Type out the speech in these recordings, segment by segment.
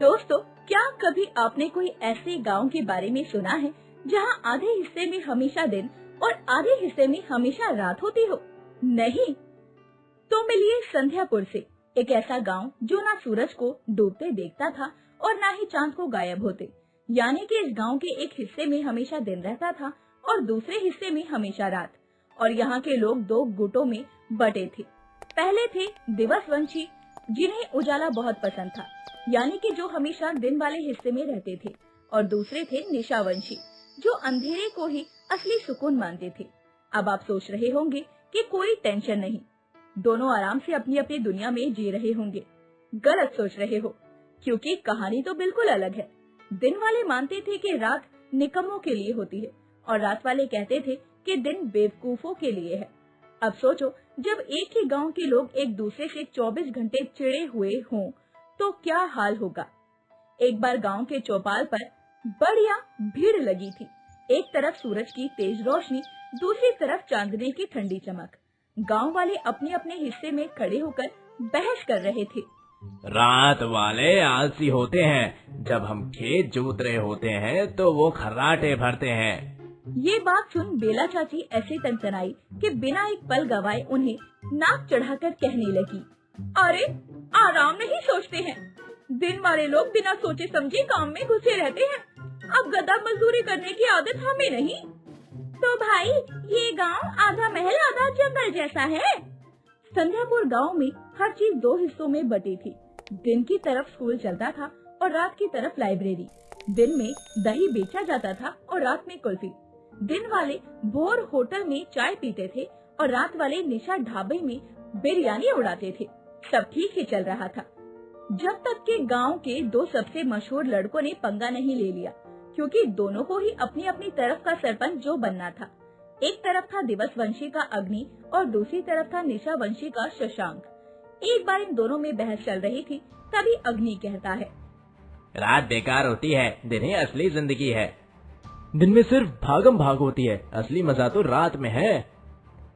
दोस्तों, क्या कभी आपने कोई ऐसे गांव के बारे में सुना है जहां आधे हिस्से में हमेशा दिन और आधे हिस्से में हमेशा रात होती हो? नहीं तो मिलिए संध्यापुर से एक ऐसा गांव जो ना सूरज को डूबते देखता था और ना ही चांद को गायब होते। यानी कि इस गांव के एक हिस्से में हमेशा दिन रहता था और दूसरे हिस्से में हमेशा रात। और यहाँ के लोग दो गुटों में बटे थे। पहले थे दिवसवंशी, जिन्हें उजाला बहुत पसंद था, यानी कि जो हमेशा दिन वाले हिस्से में रहते थे, और दूसरे थे निशावंशी, जो अंधेरे को ही असली सुकून मानते थे। अब आप सोच रहे होंगे कि कोई टेंशन नहीं, दोनों आराम से अपनी अपनी दुनिया में जी रहे होंगे। गलत सोच रहे हो, क्योंकि कहानी तो बिल्कुल अलग है। दिन वाले मानते थे कि रात निकम्मों के लिए होती है और रात वाले कहते थे कि दिन बेवकूफों के लिए है। अब सोचो, जब एक ही गांव के लोग एक दूसरे से 24 घंटे चिड़े हुए हों तो क्या हाल होगा। एक बार गांव के चौपाल पर बढ़िया भीड़ लगी थी। एक तरफ सूरज की तेज रोशनी, दूसरी तरफ चांदनी की ठंडी चमक। गांव वाले अपने अपने हिस्से में खड़े होकर बहस कर रहे थे। रात वाले आलसी होते हैं, जब हम खेत जोत रहे होते हैं तो वो खर्राटे भरते हैं। ये बात सुन बेला चाची ऐसे तनतनाई कि बिना एक पल गवाए उन्हें नाक चढ़ाकर कहने लगी, अरे आराम नहीं सोचते हैं। दिन वाले लोग बिना सोचे समझे काम में घुसे रहते हैं। अब गधा मजदूरी करने की आदत हमें नहीं। तो भाई, ये गांव आधा महल आधा जंगल जैसा है। संध्यापुर गांव में हर चीज दो हिस्सों में बटी थी। दिन की तरफ स्कूल चलता था और रात की तरफ लाइब्रेरी। दिन में दही बेचा जाता था और रात में कुल्फी। दिन वाले भोर होटल में चाय पीते थे और रात वाले निशा ढाबे में बिरयानी उड़ाते थे। सब ठीक ही चल रहा था, जब तक के गांव के दो सबसे मशहूर लड़कों ने पंगा नहीं ले लिया, क्योंकि दोनों को ही अपनी अपनी तरफ का सरपंच जो बनना था। एक तरफ था दिवसवंशी का अग्नि और दूसरी तरफ था निशावंशी का शशांक। एक बार इन दोनों में बहस चल रही थी, तभी अग्नि कहता है, रात बेकार होती है, दिन ही असली जिंदगी है। दिन में सिर्फ भागम भाग होती है, असली मजा तो रात में है।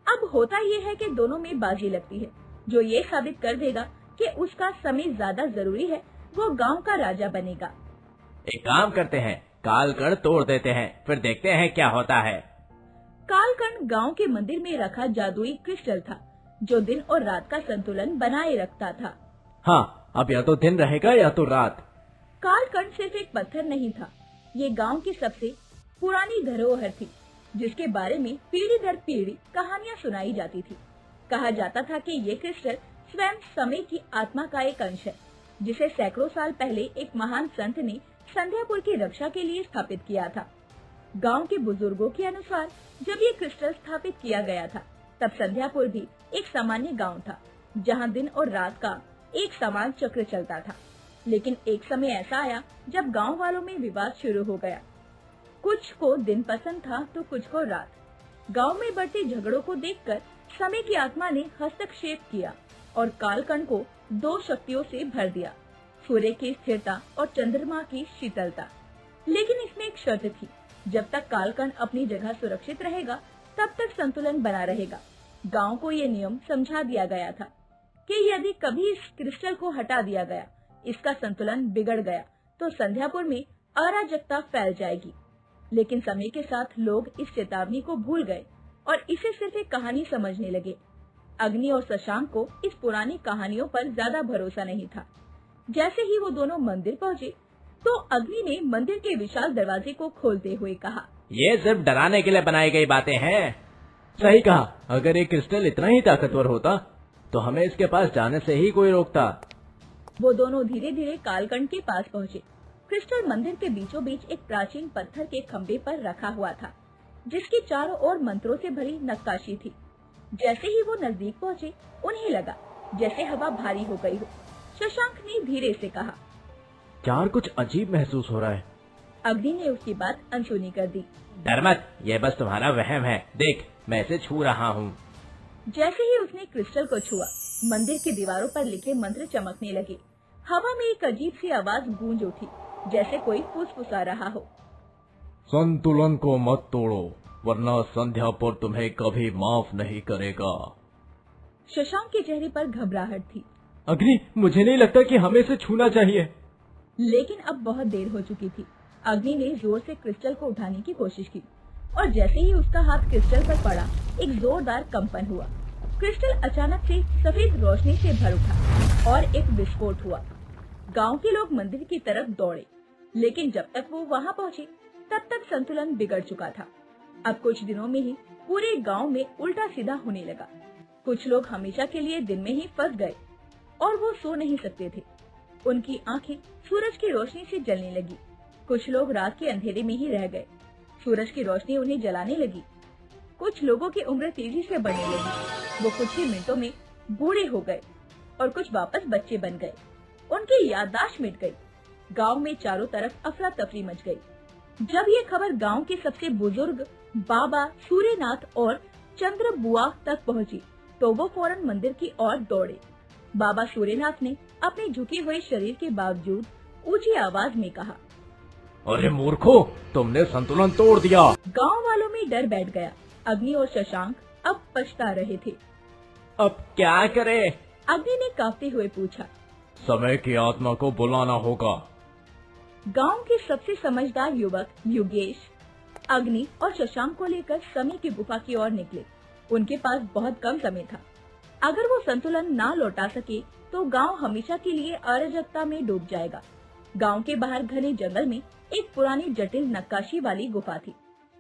अब होता ये है कि दोनों में बाजी लगती है। जो ये साबित कर देगा कि उसका समय ज्यादा जरूरी है, वो गांव का राजा बनेगा। एक काम करते हैं, कालकड़ तोड़ देते हैं, फिर देखते हैं क्या होता है। कालकण गांव के मंदिर में रखा जादुई क्रिस्टल था, जो दिन और रात का संतुलन बनाए रखता था। हाँ, अब या तो दिन रहेगा या तो रात। कालकण सिर्फ एक पत्थर नहीं था, ये गांव की सबसे पुरानी धरोहर थी, जिसके बारे में पीढ़ी दर पीढ़ी कहानियां सुनाई जाती थी। कहा जाता था कि ये क्रिस्टल स्वयं समय की आत्मा का एक अंश है, जिसे सैकड़ों साल पहले एक महान संत ने संध्यापुर की रक्षा के लिए स्थापित किया था। गांव के बुजुर्गों के अनुसार जब ये क्रिस्टल स्थापित किया गया था, तब संध्यापुर भी एक सामान्य गांव था, जहां दिन और रात का एक समान चक्र चलता था। लेकिन एक समय ऐसा आया जब गांव वालों में विवाद शुरू हो गया। कुछ को दिन पसंद था तो कुछ को रात। गांव में बढ़ते झगड़ों को देखकर समय की आत्मा ने हस्तक्षेप किया और कालकण को दो शक्तियों से भर दिया, सूर्य की स्थिरता और चंद्रमा की शीतलता। लेकिन इसमें एक शर्त थी, जब तक कालकण अपनी जगह सुरक्षित रहेगा तब तक संतुलन बना रहेगा। गांव को ये नियम समझा दिया गया था कि यदि कभी इस क्रिस्टल को हटा दिया गया, इसका संतुलन बिगड़ गया, तो संध्यापुर में अराजकता फैल जाएगी। लेकिन समय के साथ लोग इस चेतावनी को भूल गए और इसे सिर्फ एक कहानी समझने लगे। अग्नि और शशांक को इस पुरानी कहानियों पर ज्यादा भरोसा नहीं था। जैसे ही वो दोनों मंदिर पहुँचे, तो अग्नि ने मंदिर के विशाल दरवाजे को खोलते हुए कहा, ये सिर्फ डराने के लिए बनाई गई बातें हैं। सही कहा, अगर ये क्रिस्टल इतना ही ताकतवर होता तो हमें इसके पास जाने से ही कोई रोकता। वो दोनों धीरे धीरे कालकण के पास पहुँचे। क्रिस्टल मंदिर के बीचों बीच एक प्राचीन पत्थर के खम्भे पर रखा हुआ था, जिसकी चारों ओर मंत्रों से भरी नक्काशी थी। जैसे ही वो नजदीक पहुँचे, उन्हें लगा जैसे हवा भारी हो गई हो। शशांक ने धीरे से कहा, यार कुछ अजीब महसूस हो रहा है। अग्नि ने उसकी बात अनसुनी कर दी। डर मत, ये बस तुम्हारा वहम है, देख मैं इसे छू रहा हूँ। जैसे ही उसने क्रिस्टल को छुआ, मंदिर की दीवारों पर लिखे मंत्र चमकने लगे। हवा में एक अजीब सी आवाज गूंज उठी, जैसे कोई फुसफुसा रहा हो। संतुलन को मत तोड़ो, वरना संध्यापुर तुम्हें कभी माफ नहीं करेगा। शशांक के चेहरे पर घबराहट थी। अग्नि, मुझे नहीं लगता कि हमें इसे छूना चाहिए। लेकिन अब बहुत देर हो चुकी थी। अग्नि ने जोर से क्रिस्टल को उठाने की कोशिश की और जैसे ही उसका हाथ क्रिस्टल पर पड़ा, एक जोरदार कंपन हुआ। क्रिस्टल अचानक से सफेद रोशनी से भर उठा और एक विस्फोट हुआ। गांव के लोग मंदिर की तरफ दौड़े, लेकिन जब तक वो वहां पहुंचे तब तक संतुलन बिगड़ चुका था। अब कुछ दिनों में ही पूरे गांव में उल्टा सीधा होने लगा। कुछ लोग हमेशा के लिए दिन में ही फंस गए और वो सो नहीं सकते थे। उनकी आंखें सूरज की रोशनी से जलने लगी। कुछ लोग रात के अंधेरे में ही रह गए। सूरज की रोशनी उन्हें जलाने लगी। कुछ लोगों की उम्र तेजी से बढ़ने लगी। वो कुछ ही मिनटों में बूढ़े हो गए और कुछ वापस बच्चे बन गए। उनकी याददाश्त मिट गई। गांव में चारों तरफ अफरा तफरी मच गई। जब ये खबर गांव के सबसे बुजुर्ग बाबा सूर्यनाथ और चंद्र बुआ तक पहुंची, तो वो फौरन मंदिर की ओर दौड़े। बाबा सूर्यनाथ ने अपने झुके हुए शरीर के बावजूद ऊंची आवाज में कहा, अरे मूर्खों, तुमने संतुलन तोड़ दिया। गांव वालों में डर बैठ गया। अग्नि और शशांक अब पछता रहे थे। अब क्या करें? अग्नि ने कांपते हुए पूछा। समय की आत्मा को बुलाना होगा। गांव के सबसे समझदार युवक योगेश अग्नि और शशांक को लेकर समय की गुफा की ओर निकले। उनके पास बहुत कम समय था। अगर वो संतुलन ना लौटा सके तो गांव हमेशा के लिए अराजकता में डूब जाएगा। गांव के बाहर घने जंगल में एक पुरानी जटिल नक्काशी वाली गुफा थी,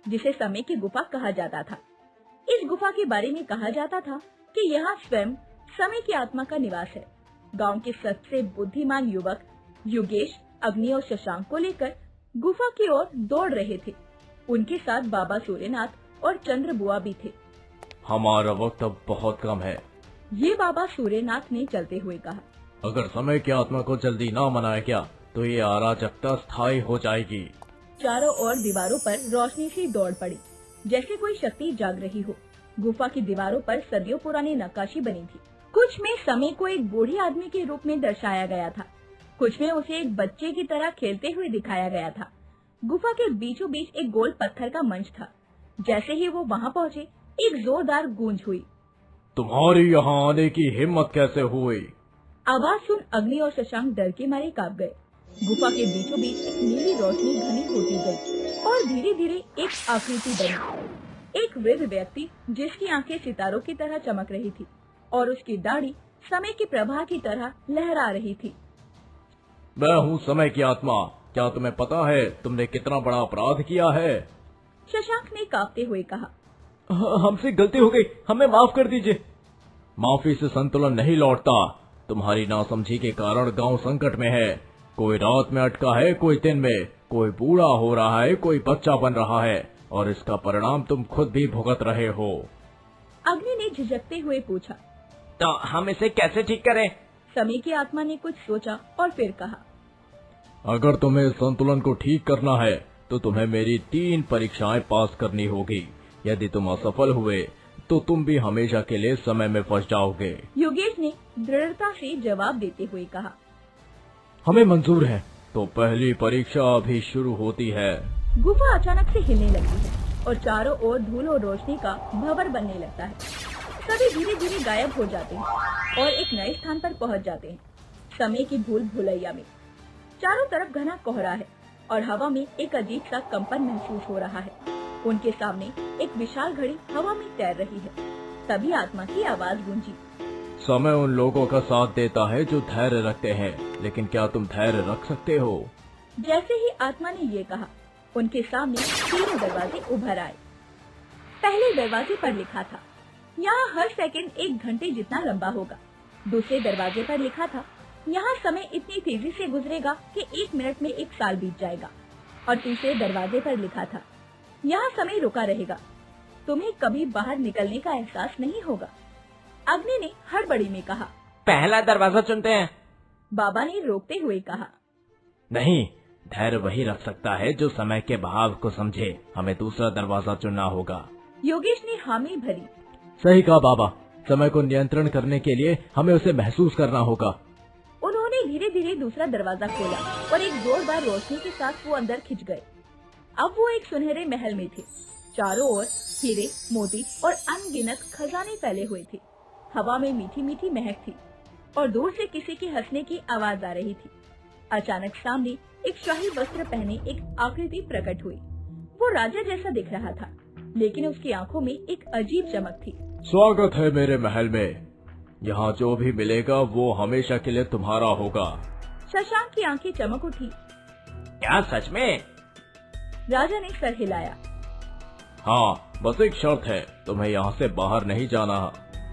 जिसे समय की गुफा कहा जाता था। इस गुफा के बारे में कहा जाता था कि यहाँ स्वयं समय की आत्मा का निवास है। गांव के सबसे बुद्धिमान युवक योगेश अग्नि और शशांक को लेकर गुफा की ओर दौड़ रहे थे। उनके साथ बाबा सूर्यनाथ और चंद्र बुआ भी थे। हमारा वक्त अब बहुत कम है, ये बाबा सूर्यनाथ ने चलते हुए कहा। अगर समय की आत्मा को जल्दी ना मनाया गया तो ये अराजकता स्थायी हो जाएगी। चारों ओर दीवारों पर रोशनी सी दौड़ पड़ी, जैसे कोई शक्ति जाग रही हो। गुफा की दीवारों पर सदियों पुरानी नक्काशी बनी थी। कुछ में समय को एक बूढ़े आदमी के रूप में दर्शाया गया था, कुछ में उसे एक बच्चे की तरह खेलते हुए दिखाया गया था। गुफा के बीचों बीच एक गोल पत्थर का मंच था। जैसे ही वो वहाँ पहुँचे, एक जोरदार गूंज हुई। तुम्हारी यहाँ आने की हिम्मत कैसे हुई? आवाज सुन अग्नि और शशांक डर के मारे कांप गए। गुफा के बीचों बीच एक नीली रोशनी घनी होती गई और धीरे धीरे एक आकृति बनी। एक वृद्ध व्यक्ति जिसकी आंखें सितारों की तरह चमक रही थी और उसकी दाढ़ी समय के प्रवाह की तरह लहरा रही थी। मैं हूँ समय की आत्मा। क्या तुम्हें पता है तुमने कितना बड़ा अपराध किया है? शशांक ने कांपते हुए कहा। हमसे गलती हो गई, हमें माफ कर दीजिए। माफी से संतुलन नहीं लौटता। तुम्हारी नासमझी के कारण गांव संकट में है। कोई रात में अटका है, कोई दिन में, कोई बूढ़ा हो रहा है, कोई बच्चा बन रहा है, और इसका परिणाम तुम खुद भी भुगत रहे हो। अग्नि ने झिझकते हुए पूछा, तो हम इसे कैसे ठीक करें? समय की आत्मा ने कुछ सोचा और फिर कहा, अगर तुम्हें संतुलन को ठीक करना है तो तुम्हें मेरी 3 परीक्षाएं पास करनी होगी। यदि तुम असफल हुए तो तुम भी हमेशा के लिए समय में फंस जाओगे। योगेश ने दृढ़ता से जवाब देते हुए कहा, हमें मंजूर है। तो पहली परीक्षा अभी शुरू होती है। गुफा अचानक से हिलने लगती है और चारों ओर धूल और रोशनी का भंवर बनने लगता है। सभी धीरे धीरे गायब हो जाते हैं और एक नए स्थान पर पहुंच जाते हैं। समय की भूल भुलैया में चारों तरफ घना कोहरा है और हवा में एक अजीब सा कंपन महसूस हो रहा है। उनके सामने एक विशाल घड़ी हवा में तैर रही है। तभी आत्मा की आवाज गूंजी, समय उन लोगों का साथ देता है जो धैर्य रखते हैं, लेकिन क्या तुम धैर्य रख सकते हो? जैसे ही आत्मा ने ये कहा, उनके सामने 3 दरवाजे उभर आए। पहले दरवाजे पर लिखा था, यहाँ हर सेकंड 1 घंटे जितना लंबा होगा। दूसरे दरवाजे पर लिखा था, यहाँ समय इतनी तेजी से गुजरेगा कि 1 मिनट में 1 साल बीत जाएगा। और तीसरे दरवाजे पर लिखा था, यहाँ समय रुका रहेगा, तुम्हें कभी बाहर निकलने का एहसास नहीं होगा। अग्नि ने हड़बड़ी में कहा, पहला दरवाजा चुनते हैं। बाबा ने रोकते हुए कहा, नहीं, धैर्य वही रख सकता है जो समय के बहाव को समझे। हमें दूसरा दरवाजा चुनना होगा। योगेश ने हामी भरी। सही कहा बाबा, समय को नियंत्रण करने के लिए हमें उसे महसूस करना होगा। उन्होंने धीरे धीरे दूसरा दरवाजा खोला और एक जोरदार रोशनी के साथ वो अंदर खिंच गए। अब वो एक सुनहरे महल में थे। चारों ओर हीरे, मोती और अनगिनत खजाने फैले हुए थे। हवा में मीठी मीठी महक थी और दूर से किसी के हंसने की आवाज आ रही थी। अचानक सामने एक शाही वस्त्र पहने एक आकृति प्रकट हुई। वो राजा जैसा दिख रहा था, लेकिन उसकी आंखों में एक अजीब चमक थी। स्वागत है मेरे महल में। यहाँ जो भी मिलेगा वो हमेशा के लिए तुम्हारा होगा। शशांक की आंखें चमक उठी। क्या सच में? राजा ने सर हिलाया। हाँ, बस एक शर्त है, तुम्हें यहाँ से बाहर नहीं जाना।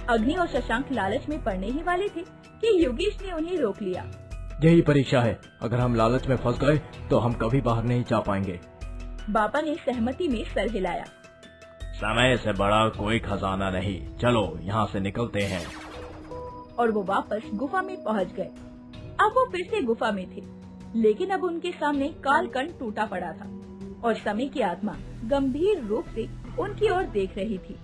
अग्नि और शशांक लालच में पड़ने ही वाले थे कि योगेश ने उन्हें रोक लिया। यही परीक्षा है, अगर हम लालच में फंस गए तो हम कभी बाहर नहीं जा पाएंगे। बाबा ने सहमति में सर हिलाया। समय से बड़ा कोई खजाना नहीं, चलो यहाँ से निकलते हैं। और वो वापस गुफा में पहुँच गए। अब वो फिर से गुफा में थे, लेकिन अब उनके सामने कालखंड टूटा पड़ा था और समय की आत्मा गंभीर रूप से उनकी ओर देख रही थी।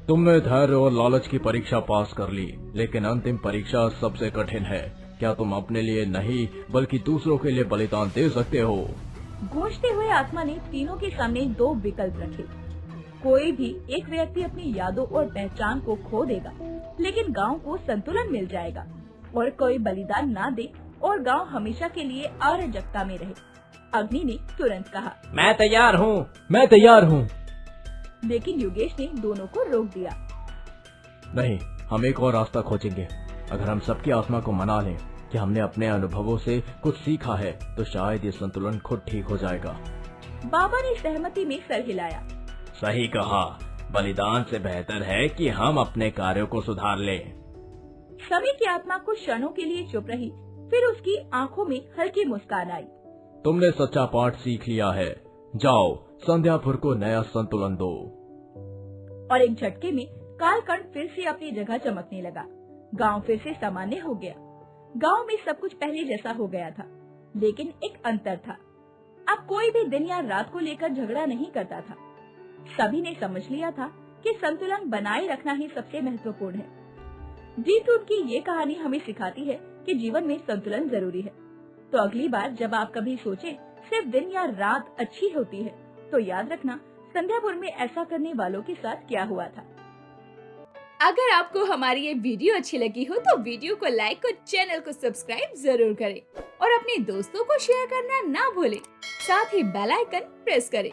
तुमने धैर्य और लालच की परीक्षा पास कर ली, लेकिन अंतिम परीक्षा सबसे कठिन है। क्या तुम अपने लिए नहीं बल्कि दूसरों के लिए बलिदान दे सकते हो? गूंजते हुए आत्मा ने तीनों के सामने दो विकल्प रखे। कोई भी एक व्यक्ति अपनी यादों और पहचान को खो देगा, लेकिन गांव को संतुलन मिल जाएगा, और कोई बलिदान ना दे और गांव हमेशा के लिए अराजकता में रहे। अग्नि ने तुरंत कहा, मैं तैयार हूँ, मैं तैयार हूँ। लेकिन योगेश ने दोनों को रोक दिया। नहीं, हम एक और रास्ता खोजेंगे। अगर हम सबकी आत्मा को मना लें कि हमने अपने अनुभवों से कुछ सीखा है, तो शायद ये संतुलन खुद ठीक हो जाएगा। बाबा ने सहमति में सर हिलाया। सही कहा, बलिदान से बेहतर है कि हम अपने कार्यों को सुधार लें। समय की आत्मा कुछ क्षणों के लिए चुप रही, फिर उसकी आंखों में हल्की मुस्कान आई। तुमने सच्चा पाठ सीख लिया है, जाओ संध्यापुर को नया संतुलन दो। और एक झटके में कालखंड फिर से अपनी जगह चमकने लगा। गांव फिर से सामान्य हो गया। गांव में सब कुछ पहले जैसा हो गया था, लेकिन एक अंतर था। अब कोई भी दिन या रात को लेकर झगड़ा नहीं करता था। सभी ने समझ लिया था कि संतुलन बनाए रखना ही सबसे महत्वपूर्ण है। जीतू की ये कहानी हमें सिखाती है कि जीवन में संतुलन जरूरी है। तो अगली बार जब आप कभी सोचें सिर्फ दिन या रात अच्छी होती है, तो याद रखना संध्यापुर में ऐसा करने वालों के साथ क्या हुआ था। अगर आपको हमारी ये वीडियो अच्छी लगी हो तो वीडियो को लाइक और चैनल को सब्सक्राइब जरूर करें और अपने दोस्तों को शेयर करना ना भूलें। साथ ही बेल आइकन प्रेस करें